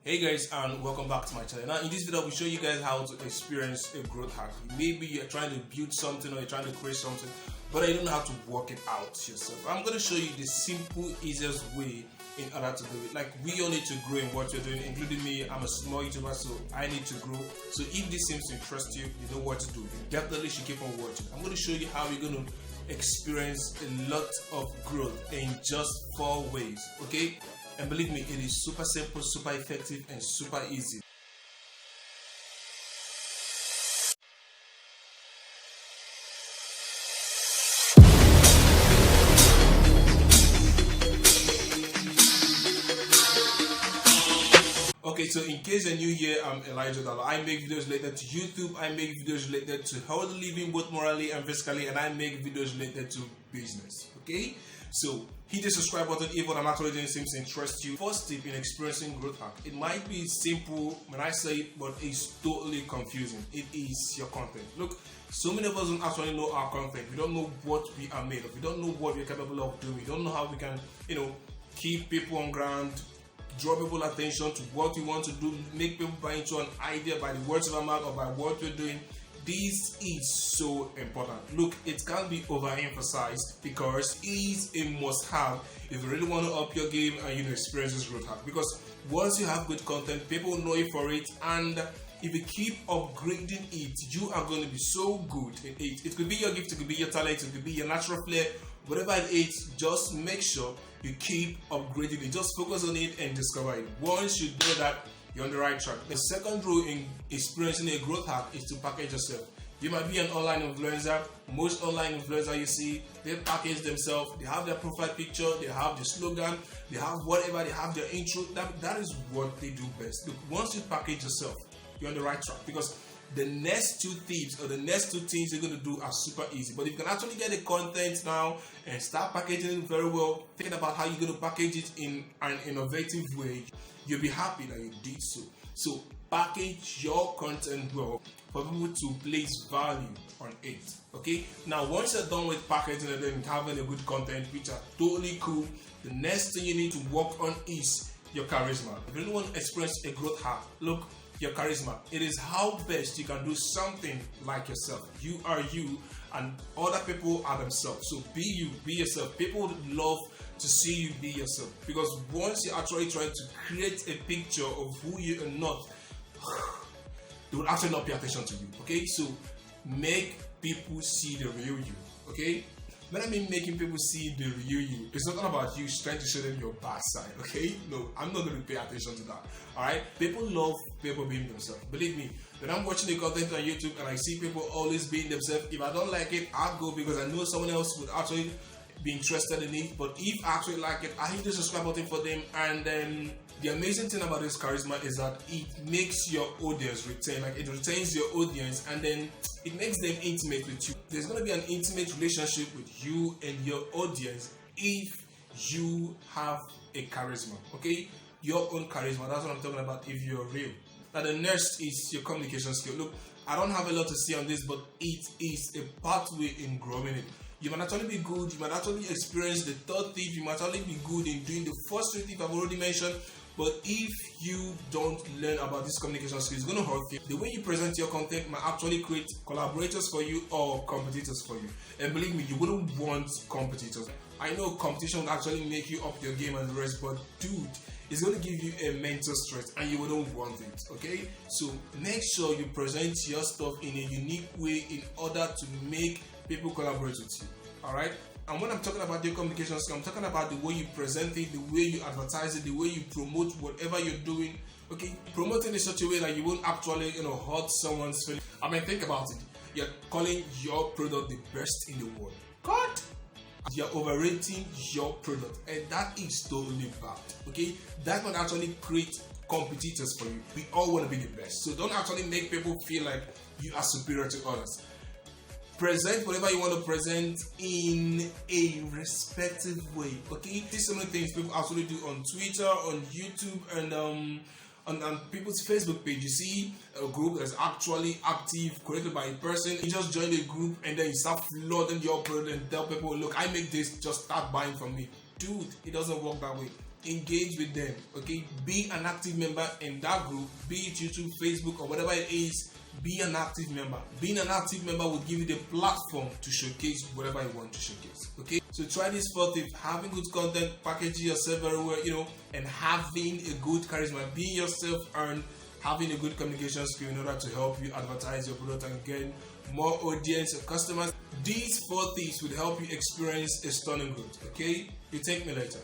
Hey guys, and welcome back to my channel. Now in this video, I will show you guys how to experience a growth hack. Maybe you're trying to build something or you're trying to create something, but you don't know how to work it out yourself. I'm going to show you the simple, easiest way in order to do it. Like, we all need to grow in what you're doing, including me. I'm a small YouTuber, so I need to grow. So if this seems to interest you, you know what to do. You definitely should keep on watching. I'm going to show you how you're going to experience a lot of growth in just 4 ways, okay? And believe me, it is super simple, super effective, and super easy. Okay, so in case you're new here, I'm Elijah Dollar. I make videos related to YouTube, I make videos related to healthy living, both morally and physically, and I make videos related to business, okay? So hit the subscribe button if what I'm actually doing seems to interest you. First tip in experiencing growth hack. It might be simple when I say it, but it's totally confusing. It is your content. Look, so many of us don't actually know our content. We don't know what we are made of. We don't know what we're capable of doing. We don't know how we can, keep people on ground, draw people attention to what we want to do, make people buy into an idea by the words of our mouth or by what we're doing. This is so important. Look, it can't be overemphasized because it is a must-have if you really want to up your game and experience this growth hack. Because once you have good content, people know you for it, and if you keep upgrading it, you are going to be so good in it. It could be your gift, it could be your talent, it could be your natural flair, whatever it is. Just make sure you keep upgrading it. Just focus on it and discover it. Once you do that, you're on the right track. The second rule in experiencing a growth hack is to package yourself. You might be an online influencer. Most online influencers you see, they package themselves. They have their profile picture, they have the slogan, they have whatever, they have their intro. That is what they do best. Look, once you package yourself, you're on the right track, because the next 2 tips or the next 2 things you're going to do are super easy. But if you can actually get the content now and start packaging it very well, thinking about how you're going to package it in an innovative way, you'll be happy that you did so. So package your content well for people to place value on it. Okay, now once you're done with packaging and then having a good content, which are totally cool, the next thing you need to work on is your charisma. If you really want to experience a growth hack, look, your charisma. It is how best you can do something like yourself. You are you, and other people are themselves. So be you, be yourself. People would love to see you be yourself, because once you actually try to create a picture of who you are not, they will actually not pay attention to you. Okay, so make people see the real you. Okay, when I mean making people see the real you, it's not about you trying to show them your bad side. Okay, no, I'm not going to pay attention to that. All right, people love people being themselves. Believe me, when I'm watching the content on YouTube and I see people always being themselves, if I don't like it, I'll go, because I know someone else would actually be interested in it. But if I actually like it, I hit the subscribe button for them. And then the amazing thing about this charisma is that it makes your audience retain, like it retains your audience, and then it makes them intimate with you. There's going to be an intimate relationship with you and your audience if you have a charisma. Okay, your own charisma. That's what I'm talking about. If you're real. Now the next is your communication skill. Look, I don't have a lot to say on this, but it is a pathway in growing it. You might actually be good, you might actually experience the 3rd tip, you might actually be good in doing the first 2 tips I've already mentioned, but if you don't learn about this communication skill, it's going to hurt you. The way you present your content might actually create collaborators for you or competitors for you. And believe me, you wouldn't want competitors. I know competition will actually make you up your game and the rest, but dude, it's going to give you a mental stress and you wouldn't want it. Okay, so make sure you present your stuff in a unique way in order to make people collaborate with you. All right, and when I'm talking about your communication skill, I'm talking about the way you present it, the way you advertise it, the way you promote whatever you're doing. Okay, promote it in such a way that you won't actually hurt someone's feelings. I mean, think about it. You're calling your product the best in the world. God, you're overrating your product, and that is totally bad. Okay, that can actually create competitors for you. We all want to be the best, so don't actually make people feel like you are superior to others. Present whatever you want to present in a respective way. Okay, these are some of the things people actually do on Twitter, on YouTube, and on people's Facebook page. You see a group that's actually active, created by a person. You just join the group and then you start flooding your product and tell people, look, I make this, just start buying from me. Dude, it doesn't work that way. engage with them. Okay, be an active member in that group, be it YouTube, Facebook, or whatever it is. Be an active member. Being an active member will give you the platform to showcase whatever you want to showcase. Okay, so try this 4th tip: having good content, packaging yourself very well, and having a good charisma, being yourself earned, having a good communication skill in order to help you advertise your product and get more audience and customers. These 4 things will help you experience a stunning growth. Okay, you thank me later.